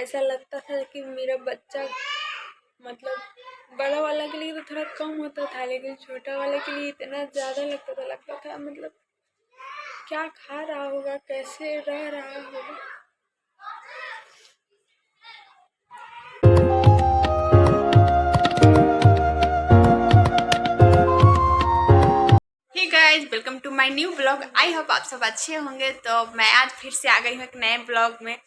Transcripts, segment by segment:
ऐसा लगता था कि मेरा बच्चा मतलब बड़ा वाला के लिए तो थोड़ा कम होता था, लेकिन छोटा वाले के लिए इतना ज़्यादा लगता था मतलब क्या खा रहा होगा, कैसे रह रहा होगा। Hey guys, welcome to my new blog. I hope आप सब अच्छे होंगे। तो मैं आज फिर से आ गई हूँ एक नए ब्लॉग में।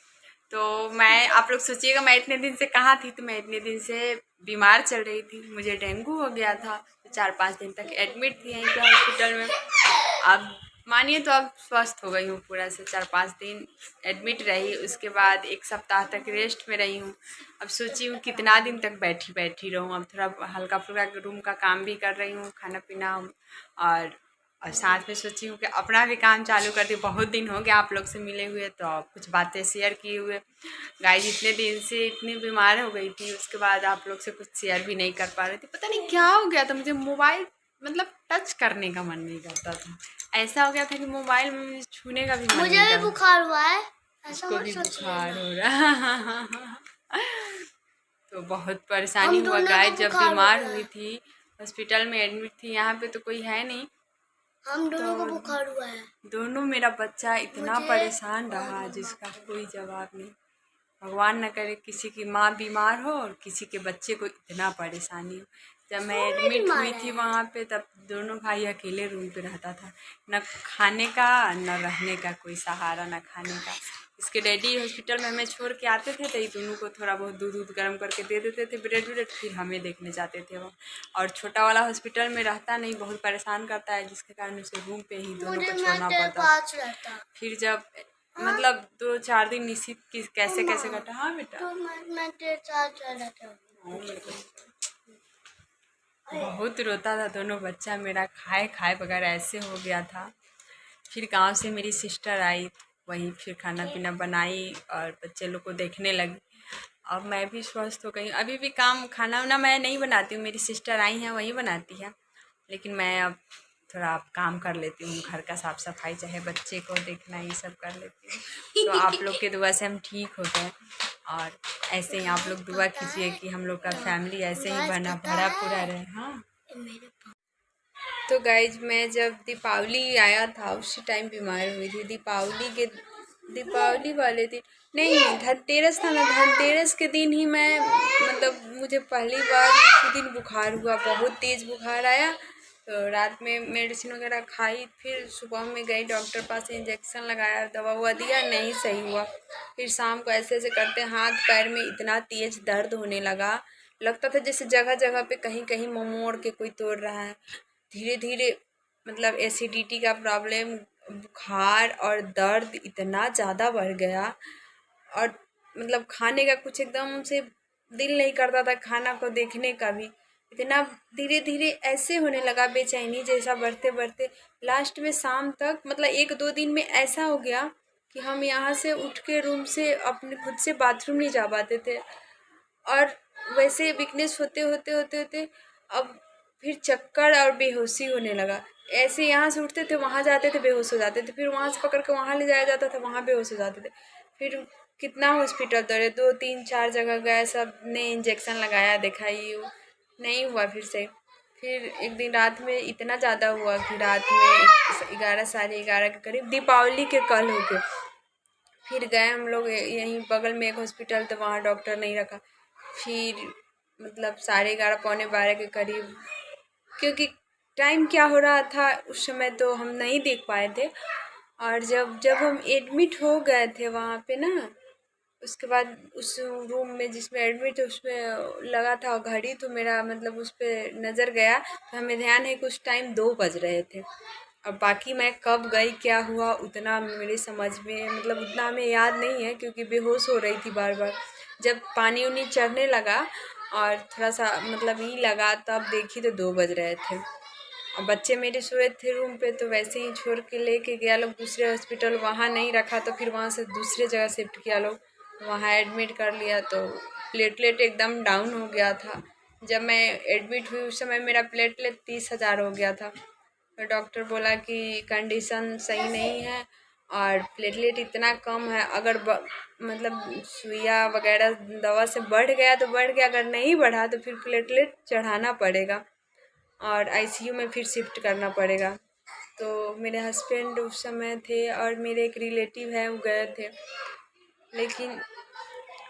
तो मैं आप लोग सोचिएगा मैं इतने दिन से कहाँ थी। तो मैं इतने दिन से बीमार चल रही थी, मुझे डेंगू हो गया था। तो 4-5 दिन तक एडमिट थी यहीं पे हॉस्पिटल में। अब मानिए तो अब स्वस्थ हो गई हूँ पूरा से। 4-5 दिन एडमिट रही, उसके बाद 1 सप्ताह तक रेस्ट में रही हूँ। अब सोची हूँ कितना दिन तक बैठी बैठी रहूँ। अब थोड़ा हल्का फुल्का रूम का काम भी कर रही हूँ, खाना पीना, और साथ में सोची हूँ कि अपना भी काम चालू कर दी। बहुत दिन हो गया आप लोग से मिले हुए, तो कुछ बातें शेयर किए हुए। गाइस, इतने दिन से इतनी बीमार हो गई थी, उसके बाद आप लोग से कुछ शेयर भी नहीं कर पा रही थी। पता नहीं क्या हो गया था, मुझे मोबाइल मतलब टच करने का मन नहीं करता था। ऐसा हो गया था कि मोबाइल में मुझे छूने का भी मन नहीं करता। मुझे भी बुखार हुआ है, इसको भी बुखार हो रहा। तो बहुत परेशानी हुआ गाइस जब बीमार हुई थी, हॉस्पिटल में एडमिट थी। यहाँ पे तो कोई है नहीं, हम दोनों को बुखार हुआ है। दोनों, मेरा बच्चा इतना परेशान रहा जिसका कोई जवाब नहीं। भगवान न करे किसी की माँ बीमार हो और किसी के बच्चे को इतना परेशानी हो। जब मैं एडमिट हुई थी वहाँ पे, तब दोनों भाई अकेले रूम पे रहता था। न खाने का न रहने का कोई सहारा, न खाने का। इसके डैडी हॉस्पिटल में हमें छोड़ के आते थे, तो ये दोनों को थोड़ा बहुत दूध गर्म करके दे देते थे, ब्रेड व्रेड, फिर हमें देखने जाते थे वो। और छोटा वाला हॉस्पिटल में रहता नहीं, बहुत परेशान करता है, जिसके कारण उसे रूम पे ही दोनों को छोड़ना पड़ता। फिर जब मतलब 2-4 दिन निश्चित कि कैसे कैसे कटा। हाँ बेटा, बहुत रोता था दोनों बच्चा मेरा, खाए खाए बगैर ऐसे हो गया था। फिर गांव से मेरी सिस्टर आई, वहीं फिर खाना पीना बनाई और बच्चे लोग को देखने लगी। अब मैं भी स्वस्थ हो गई। अभी भी काम खाना वाना मैं नहीं बनाती हूँ, मेरी सिस्टर आई हैं वही बनाती है। लेकिन मैं अब थोड़ा आप काम कर लेती हूँ, घर का साफ़ सफाई, चाहे बच्चे को देखना, ये सब कर लेती हूँ। तो आप लोग के दुआ से हम ठीक हो गए। और ऐसे ही आप लोग दुआ कीजिए कि हम लोग का फैमिली ऐसे ही बना भरा पूरा रहे। हाँ, तो गाइज मैं जब दीपावली आया था उसी टाइम बीमार हुई थी। दीपावली वाले दिन नहीं, धनतेरस था ना, धनतेरस के दिन ही मैं मतलब मुझे पहली बार उसी दिन बुखार हुआ, बहुत तेज़ बुखार आया। तो रात में मेडिसिन वगैरह खाई, फिर सुबह में गई डॉक्टर पास, इंजेक्शन लगाया, दवा हुआ दिया, नहीं सही हुआ। फिर शाम को ऐसे ऐसे करते हाथ पैर में इतना तेज़ दर्द होने लगा, लगता था जैसे जगह जगह पे कहीं कहीं मोड़ के कोई तोड़ रहा है। धीरे धीरे मतलब एसिडिटी का प्रॉब्लम, बुखार और दर्द इतना ज़्यादा बढ़ गया। और मतलब खाने का कुछ एकदम से दिल नहीं करता था, खाना को देखने का भी। इतना धीरे धीरे ऐसे होने लगा, बेचैनी जैसा बढ़ते बढ़ते लास्ट में शाम तक मतलब 1-2 दिन में ऐसा हो गया कि हम यहाँ से उठ के रूम से अपने खुद से बाथरूम नहीं जा पाते थे। और वैसे वीकनेस होते होते होते होते अब फिर चक्कर और बेहोशी होने लगा। ऐसे यहाँ से उठते थे, वहाँ जाते थे, बेहोश हो जाते थे, फिर वहाँ से पकड़ के वहाँ ले जाया जाता था, वहाँ बेहोश हो जाते थे। फिर कितना हॉस्पिटल दौड़े, 2-3-4 जगह गए, सब ने इंजेक्शन लगाया, दिखाई, नहीं हुआ फिर से। फिर एक दिन रात में इतना ज़्यादा हुआ कि रात में 11 11:30 के करीब, दीपावली के कल हो गए, फिर गए हम लोग यहीं बगल में एक हॉस्पिटल, तो वहाँ डॉक्टर नहीं रखा। फिर मतलब 11:30 11:45 के करीब, क्योंकि टाइम क्या हो रहा था उस समय तो हम नहीं देख पाए थे। और जब जब हम एडमिट हो गए थे वहाँ पे ना, उसके बाद उस रूम में जिसमें एडमिट थे उसमें लगा था घड़ी, तो मेरा मतलब उस पर नज़र गया, तो हमें ध्यान है कि उस टाइम 2 बज रहे थे। अब बाकी मैं कब गई क्या हुआ उतना मेरे समझ में मतलब उतना हमें याद नहीं है, क्योंकि बेहोश हो रही थी बार बार। जब पानी उनी चढ़ने लगा और थोड़ा सा मतलब ही लगा, तब देखी तो 2 बज रहे थे। और बच्चे मेरे सोए थे रूम पे, तो वैसे ही छोड़ के लेके गया लोग दूसरे हॉस्पिटल, वहाँ नहीं रखा तो फिर वहाँ से दूसरे जगह शिफ्ट किया लोग, वहाँ एडमिट कर लिया। तो प्लेटलेट एकदम डाउन हो गया था। जब मैं एडमिट हुई उस समय मेरा प्लेटलेट 30,000 हो गया था। तो डॉक्टर बोला कि कंडीशन सही नहीं है और प्लेटलेट इतना कम है, अगर मतलब सुइया वगैरह दवा से बढ़ गया तो बढ़ गया, अगर नहीं बढ़ा तो फिर प्लेटलेट चढ़ाना पड़ेगा और आईसीयू में फिर शिफ्ट करना पड़ेगा। तो मेरे हस्बैंड उस समय थे और मेरे एक रिलेटिव है वो गए थे, लेकिन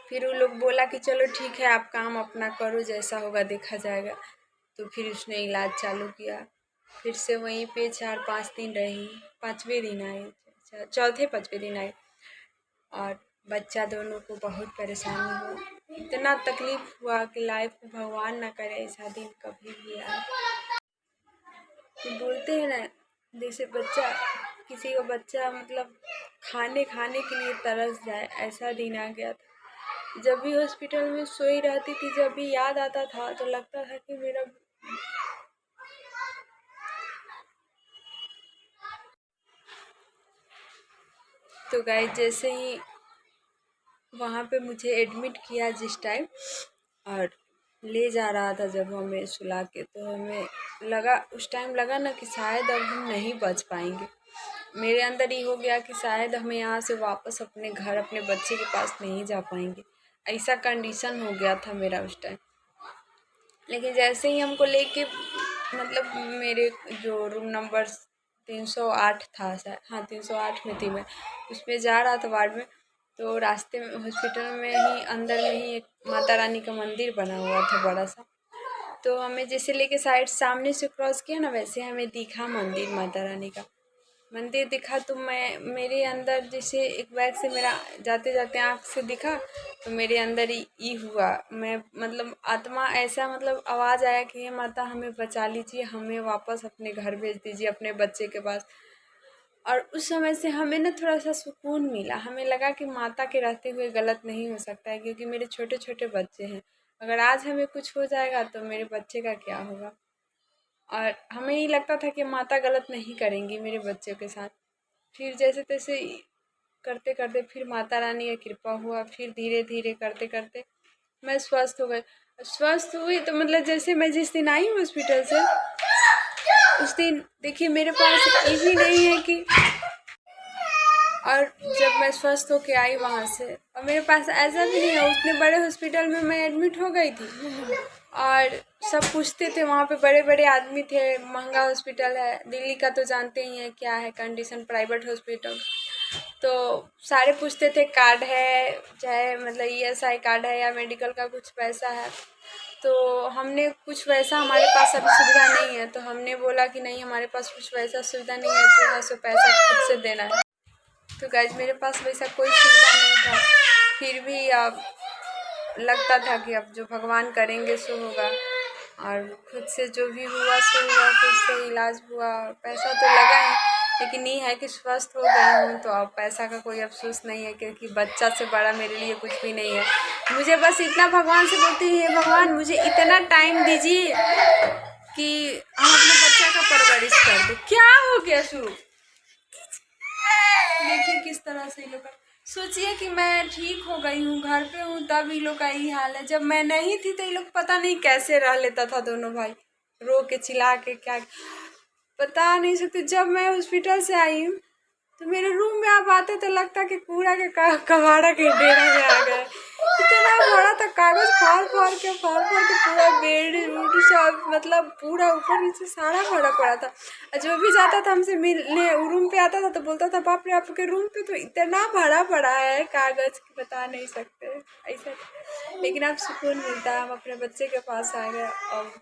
फिर वो लोग बोला कि चलो ठीक है आप काम अपना करो, जैसा होगा देखा जाएगा। तो फिर उसने इलाज चालू किया, फिर से वहीं पे 4-5 दिन रही, 5वें दिन आई, चौथे 5वें दिन आई और बच्चा दोनों को बहुत परेशानी हुआ, इतना तकलीफ हुआ कि लाइफ में भगवान ना करे ऐसा दिन कभी भी आए। कि बोलते हैं ना, जैसे बच्चा किसी का बच्चा मतलब खाने के लिए तरस जाए, ऐसा दिन आ गया था। जब भी हॉस्पिटल में सोई रहती थी, जब भी याद आता था तो लगता था कि मेरा तो गाइस जैसे ही वहाँ पे मुझे एडमिट किया जिस टाइम और ले जा रहा था जब हमें सुला के, तो हमें लगा, उस टाइम लगा ना कि शायद अब हम नहीं बच पाएंगे। मेरे अंदर ये हो गया कि शायद हमें यहाँ से वापस अपने घर अपने बच्चे के पास नहीं जा पाएंगे, ऐसा कंडीशन हो गया था मेरा उस टाइम। लेकिन जैसे ही हमको लेके मतलब मेरे जो रूम नंबर 308 था शायद, हाँ 308 में थी मैं, उसमें जा रहा था वार्ड में, तो रास्ते में हॉस्पिटल में ही अंदर में ही एक माता रानी का मंदिर बना हुआ था बड़ा सा। तो हमें जैसे लेके साइड सामने से क्रॉस किया ना, वैसे हमें दिखा मंदिर, माता रानी का मंदिर दिखा। तो मैं मेरे अंदर जैसे एक बैग से मेरा जाते जाते आँख से दिखा, तो मेरे अंदर ही हुआ, मैं मतलब आत्मा ऐसा मतलब आवाज़ आया कि हे माता हमें बचा लीजिए, हमें वापस अपने घर भेज दीजिए अपने बच्चे के पास। और उस समय से हमें ना थोड़ा सा सुकून मिला, हमें लगा कि माता के रहते हुए गलत नहीं हो सकता है, क्योंकि मेरे छोटे छोटे बच्चे हैं, अगर आज हमें कुछ हो जाएगा तो मेरे बच्चे का क्या होगा। और हमें ये लगता था कि माता गलत नहीं करेंगी मेरे बच्चों के साथ। फिर जैसे तैसे करते करते फिर माता रानी का कृपा हुआ, फिर धीरे धीरे करते करते मैं स्वस्थ हो गई। स्वस्थ हुई तो मतलब जैसे मैं जिस दिन आई हॉस्पिटल से, उस दिन देखिए मेरे पास ये भी नहीं है कि, और जब मैं स्वस्थ होके आई वहाँ से, और मेरे पास ऐसा भी नहीं है, उतने बड़े हॉस्पिटल में मैं एडमिट हो गई थी और सब पूछते थे, वहाँ पे बड़े बड़े आदमी थे, महंगा हॉस्पिटल है, दिल्ली का तो जानते ही हैं क्या है कंडीशन प्राइवेट हॉस्पिटल। तो सारे पूछते थे कार्ड है, चाहे मतलब ESI कार्ड है या मेडिकल का कुछ पैसा है। तो हमने कुछ वैसा, हमारे पास अभी सुविधा नहीं है, तो हमने बोला कि नहीं हमारे पास कुछ वैसा सुविधा नहीं है, जो है सो पैसा खुद से देना है। तो गाइज मेरे पास वैसा कोई सुविधा नहीं था, फिर भी अब लगता था कि अब जो भगवान करेंगे सो होगा, और खुद से जो भी हुआ सो हुआ, खुद से इलाज हुआ, पैसा तो लगा ही, लेकिन ये है कि स्वस्थ हो गई हूँ तो अब पैसा का कोई अफसोस नहीं है, क्योंकि बच्चा से बड़ा मेरे लिए कुछ भी नहीं है। मुझे बस इतना भगवान से बोलती है, भगवान मुझे इतना टाइम दीजिए कि हम अपने बच्चा का परवरिश कर दे। क्या हो गया शुरू, देखिए किस तरह से ये लोग, सोचिए कि मैं ठीक हो गई हूँ, घर पे हूँ, तब ये लोग का यही हाल है। जब मैं नहीं थी तो ये लोग पता नहीं कैसे रह लेता था, दोनों भाई रो के चिल्ला के, क्या बता नहीं सकते। जब मैं हॉस्पिटल से आई हूँ तो मेरे रूम में आप आते तो लगता कि कूड़ा के कबाड़ा के डेरा में आ गए, इतना बड़ा था, कागज फाड़ के पूरा बेड उड सब मतलब पूरा ऊपर नीचे सारा भरा पड़ा था। और जो भी जाता था हमसे मिलने रूम पे आता था तो बोलता था बाप रे आपके रूम पे तो इतना भरा पड़ा है कागज कि बता नहीं सकते ऐसा। लेकिन अब सुकून मिलता है, हम अपने बच्चे के पास आ गए और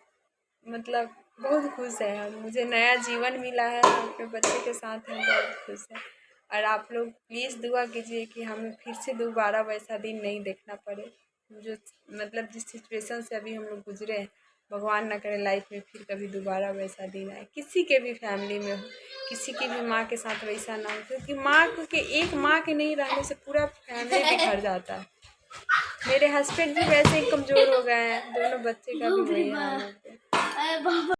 मतलब बहुत खुश है हम, मुझे नया जीवन मिला है, हम अपने बच्चे के साथ हम बहुत खुश हैं। और आप लोग प्लीज़ दुआ कीजिए कि हमें फिर से दोबारा वैसा दिन नहीं देखना पड़े, जो मतलब जिस सिचुएशन से अभी हम लोग गुजरे हैं, भगवान ना करे लाइफ में फिर कभी दोबारा वैसा दिन आए, किसी के भी फैमिली में हो, किसी की भी माँ के साथ वैसा ना हो, क्योंकि माँ के एक माँ के नहीं रहने से पूरा फैमिली बिखर जाता है। मेरे हस्बैंड भी वैसे ही कमज़ोर हो गए हैं, दोनों बच्चे का भी वही हाल है।